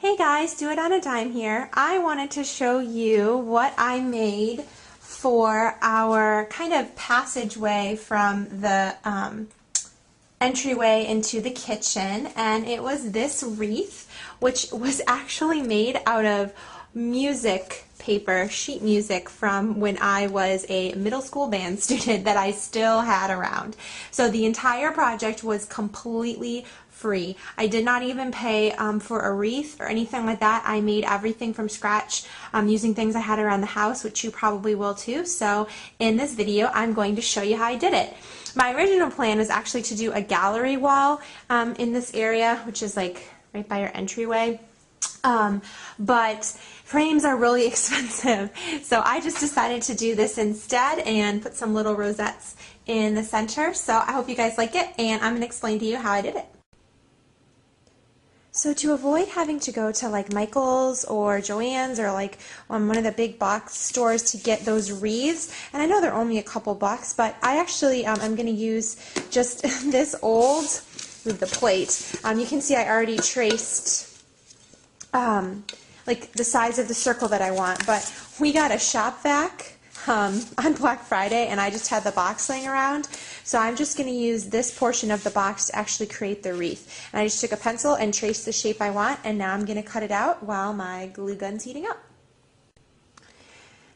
Hey guys, Do It on a Dime here. I wanted to show you what I made for our kind of passageway from the entryway into the kitchen, and it was this wreath, which was actually made out of music paper, sheet music from when I was a middle school band student that I still had around. So the entire project was completely free. I did not even pay for a wreath or anything like that. I made everything from scratch using things I had around the house, which you probably will too. So in this video, I'm going to show you how I did it. My original plan was actually to do a gallery wall in this area, which is like right by your entryway. But frames are really expensive, so I just decided to do this instead and put some little rosettes in the center. So I hope you guys like it, and I'm going to explain to you how I did it. So to avoid having to go to like Michael's or Joann's or like one of the big box stores to get those wreaths, and I know they're only a couple bucks, but I actually I'm going to use just this old, move the plate. You can see I already traced like the size of the circle that I want, but we got a shop vac on Black Friday, and I just had the box laying around, so I'm just going to use this portion of the box to actually create the wreath. And I just took a pencil and traced the shape I want, and now I'm going to cut it out while my glue gun's heating up.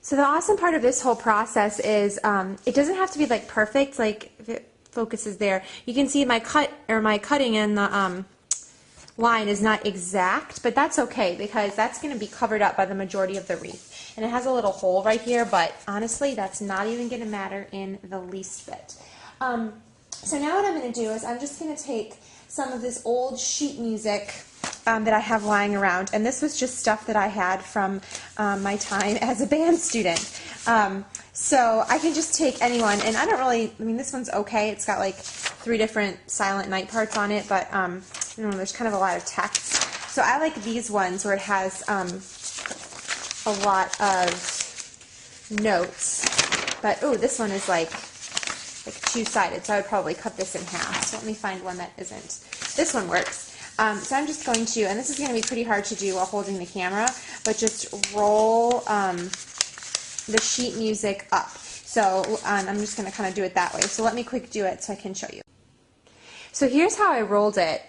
So the awesome part of this whole process is it doesn't have to be like perfect, like if it focuses there. You can see my cutting in the line is not exact, but that's okay because that's going to be covered up by the majority of the wreath. And it has a little hole right here, but honestly that's not even going to matter in the least bit. So now what I'm going to do is I'm just going to take some of this old sheet music that I have lying around, and this was just stuff that I had from my time as a band student. So I can just take anyone, and I mean this one's okay, it's got like 3 different Silent Night parts on it, but you know, there's kind of a lot of text. So I like these ones where it has a lot of notes, but oh, this one is like two-sided, so I would probably cut this in half. So let me find one that isn't. This one works. So I'm just going to, and this is going to be pretty hard to do while holding the camera, but just roll the sheet music up. So I'm just going to kind of do it that way. So let me quick do it so I can show you. So here's how I rolled it,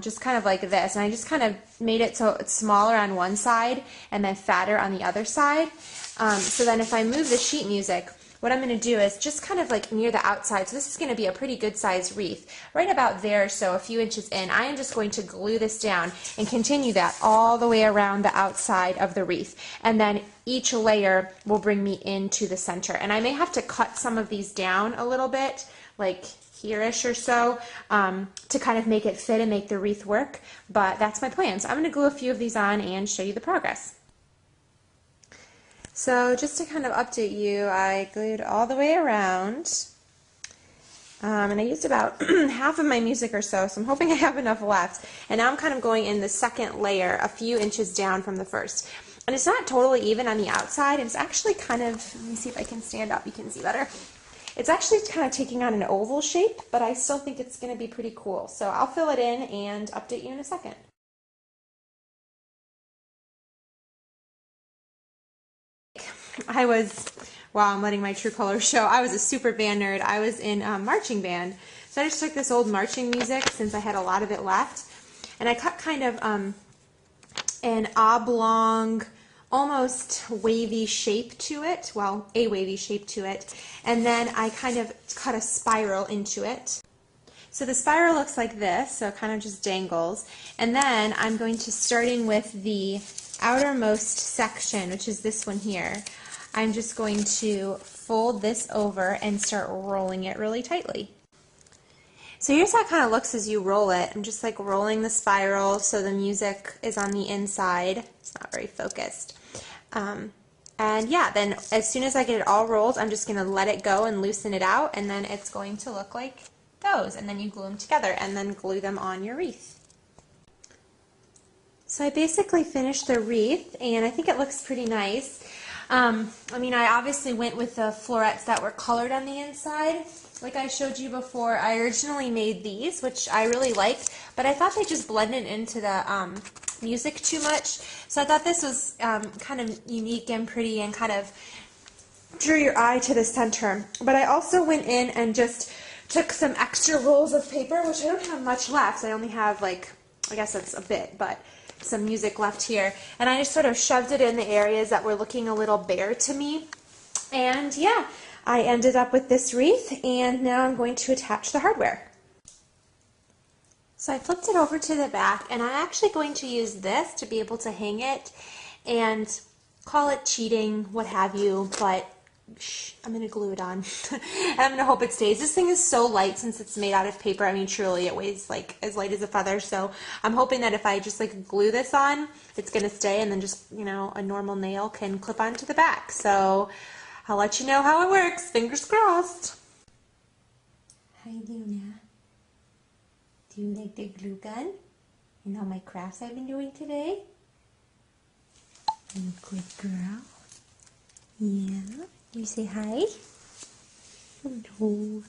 just kind of like this, and I just kind of made it so it's smaller on one side and then fatter on the other side. So then if I move the sheet music, what I'm going to do is just kind of like near the outside, so this is going to be a pretty good sized wreath, right about there, so a few inches in, I am just going to glue this down and continue that all the way around the outside of the wreath, and then each layer will bring me into the center. And I may have to cut some of these down a little bit, like here-ish or so, to kind of make it fit and make the wreath work, but that's my plan. So I'm going to glue a few of these on and show you the progress. So just to kind of update you, I glued all the way around, and I used about half of my music or so, so I'm hoping I have enough left. And now I'm kind of going in the second layer, a few inches down from the first. And it's not totally even on the outside, it's actually kind of, let me see if I can stand up, you can see better. It's actually kind of taking on an oval shape, but I still think it's going to be pretty cool. So I'll fill it in and update you in a second. I'm letting my true colors show. I was a super band nerd. I was in marching band. So I just took this old marching music since I had a lot of it left, and I cut kind of an oblong, almost wavy shape to it, well, a wavy shape to it, and then I kind of cut a spiral into it. So the spiral looks like this, so it kind of just dangles, and then I'm going to, starting with the outermost section, which is this one here, I'm just going to fold this over and start rolling it really tightly. So here's how it kind of looks as you roll it. I'm just like rolling the spiral so the music is on the inside. It's not very focused. And yeah, then as soon as I get it all rolled, I'm just going to let it go and loosen it out, and then it's going to look like those. And then you glue them together and then glue them on your wreath. So I basically finished the wreath, and I think it looks pretty nice. I mean, I obviously went with the florets that were colored on the inside. Like I showed you before, I originally made these, which I really liked, but I thought they just blended into the music too much. So I thought this was kind of unique and pretty and kind of drew your eye to the center. But I also went in and just took some extra rolls of paper, which I don't have much left. I only have like, I guess that's a bit, but some music left here. And I just sort of shoved it in the areas that were looking a little bare to me. And yeah, I ended up with this wreath, and now I'm going to attach the hardware. So I flipped it over to the back, and I'm actually going to use this to be able to hang it and call it cheating, what have you, but I'm going to glue it on. And I'm going to hope it stays. This thing is so light since it's made out of paper. I mean, truly, it weighs like as light as a feather. So I'm hoping that if I just like glue this on, it's going to stay, and then just, you know, a normal nail can clip onto the back. So I'll let you know how it works. Fingers crossed. Hi, Luna. Do you like the glue gun? And all my crafts I've been doing today? I'm a good girl. Yeah. You say hi? Hello.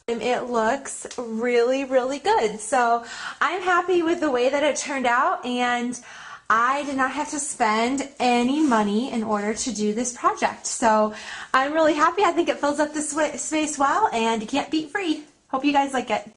It looks really, really good. So I'm happy with the way that it turned out, and I did not have to spend any money in order to do this project. So I'm really happy. I think it fills up the space well, and you can't beat free. Hope you guys like it.